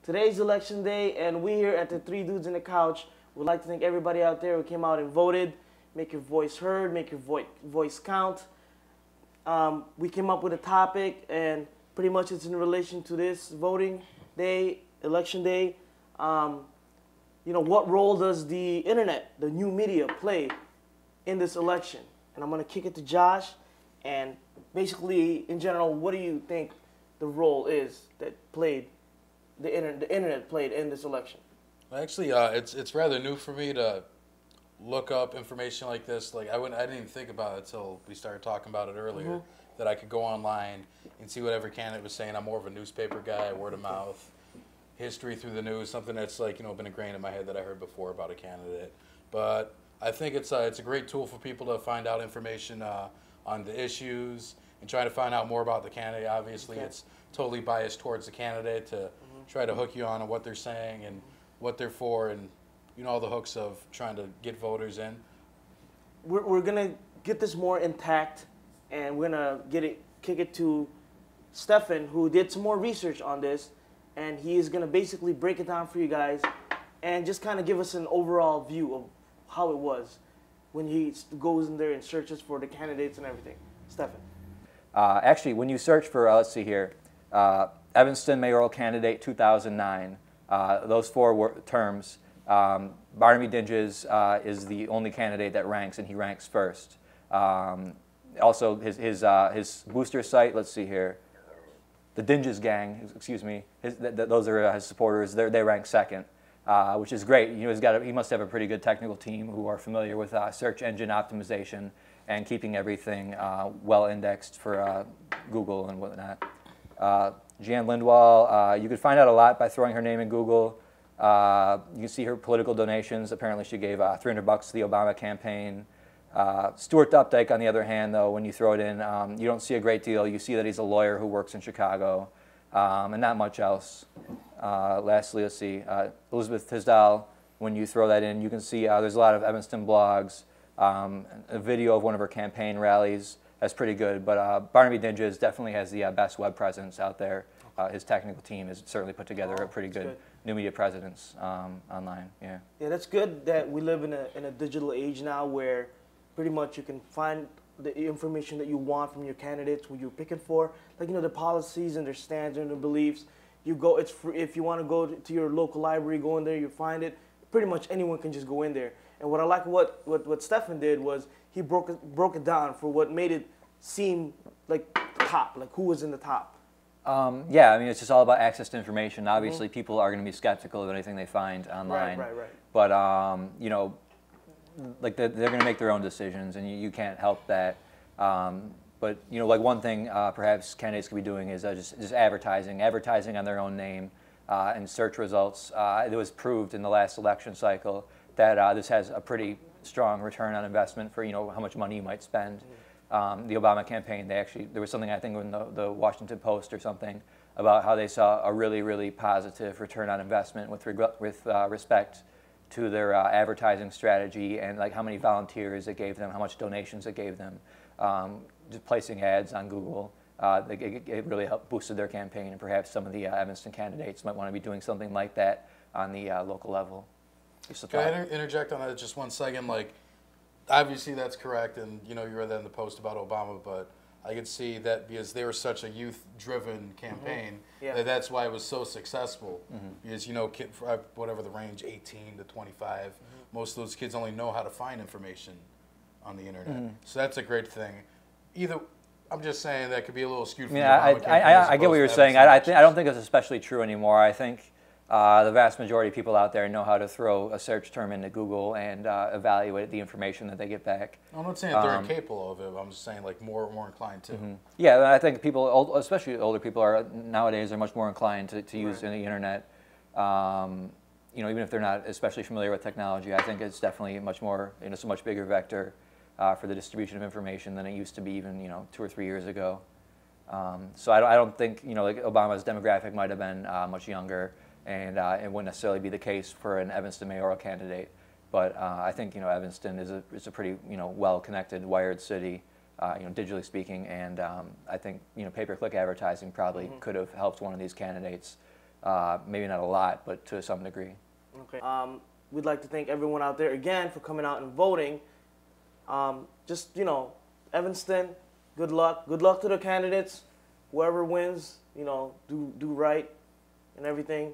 Today's election day, and we here at the Three Dudes in the Couch would like to thank everybody out there who came out and voted. Make your voice heard, make your voice count. We came up with a topic, and pretty much it's in relation to this voting day, election day. You know, what role does the internet, the new media, play in this election? And I'm going to kick it to Josh. And basically, in general, what do you think the role is that the internet played in this election? Actually, it's rather new for me to look up information like this. Like I didn't even think about it until we started talking about it earlier. That I could go online and see whatever candidate was saying. I'm more of a newspaper guy, word of mouth, history through the news, something that's like been ingrained in my head that I heard before about a candidate. But I think it's a great tool for people to find out information on the issues and trying to find out more about the candidate. Obviously, it's totally biased towards the candidate to try to hook you on what they're saying and what they're for, and all the hooks of trying to get voters in. We're gonna get this more intact, and we're gonna kick it to Stefan, who did some more research on this, and he is gonna basically break it down for you guys, and just kind of give us an overall view of how it was when he goes in there and searches for the candidates and everything. Stefan. Actually, when you search for, let's see here, Evanston mayoral candidate 2009, those four terms, Barnaby Dinges is the only candidate that ranks, and he ranks first. Also, his booster site, let's see here, the Dinges gang, excuse me, those are his supporters. They rank second, which is great. He must have a pretty good technical team who are familiar with search engine optimization and keeping everything well indexed for Google and whatnot. Jeanne Lindwall, you could find out a lot by throwing her name in Google. You can see her political donations. Apparently she gave $300 to the Obama campaign. Stuart Updike, on the other hand, though, when you throw it in, you don't see a great deal. You see that he's a lawyer who works in Chicago, and not much else. Lastly, let's see, Elizabeth Tisdall, when you throw that in, you can see there's a lot of Evanston blogs, a video of one of her campaign rallies. That's pretty good, but Barnaby Dinges definitely has the best web presence out there. His technical team has certainly put together a pretty good new media presence online. Yeah. Yeah, that's good that we live in a digital age now where pretty much you can find the information that you want from your candidates, who you're picking for, like the policies and their stands and their beliefs. You go, it's free. If you want to go to your local library, go in there, you find it. Pretty much anyone can just go in there. And what I like what Stefan did was he broke it down for what made it seem like the top, like who was in the top. Yeah, I mean, it's just all about access to information. Obviously, people are going to be skeptical of anything they find online. Right. But like they're going to make their own decisions, and you can't help that. But like one thing perhaps candidates could be doing is just advertising on their own name and search results. It was proved in the last election cycle that this has a pretty strong return on investment for how much money you might spend. The Obama campaign, there was something I think in the Washington Post or something about how they saw a really, really positive return on investment with respect to their advertising strategy and like how many volunteers it gave them, how much donations it gave them. Just placing ads on Google, it really helped boosted their campaign, and perhaps some of the Evanston candidates might want to be doing something like that on the local level. Can I interject on that just 1 second? Like, obviously that's correct, and you read that in the Post about Obama, but I could see that because they were such a youth-driven campaign, that's why it was so successful. Because whatever the range, 18 to 25, most of those kids only know how to find information on the internet. So that's a great thing. I'm just saying that could be a little skewed. I get what you're saying. I don't think it's especially true anymore. I think the vast majority of people out there know how to throw a search term into Google and evaluate the information that they get back. I'm not saying that they're incapable of it. I'm just saying like more inclined to. Yeah, I think people, especially older people, nowadays are much more inclined to use the internet. Even if they're not especially familiar with technology, I think it's definitely much more, it's a much bigger vector for the distribution of information than it used to be even 2 or 3 years ago. So I don't think like Obama's demographic might have been much younger. And it wouldn't necessarily be the case for an Evanston mayoral candidate, but I think Evanston is a pretty well-connected, wired city, digitally speaking, and I think pay-per-click advertising probably could have helped one of these candidates maybe not a lot, but to some degree. Okay. We'd like to thank everyone out there again for coming out and voting. Just, you know, Evanston, good luck. Good luck to the candidates. Whoever wins, you know, do right and everything.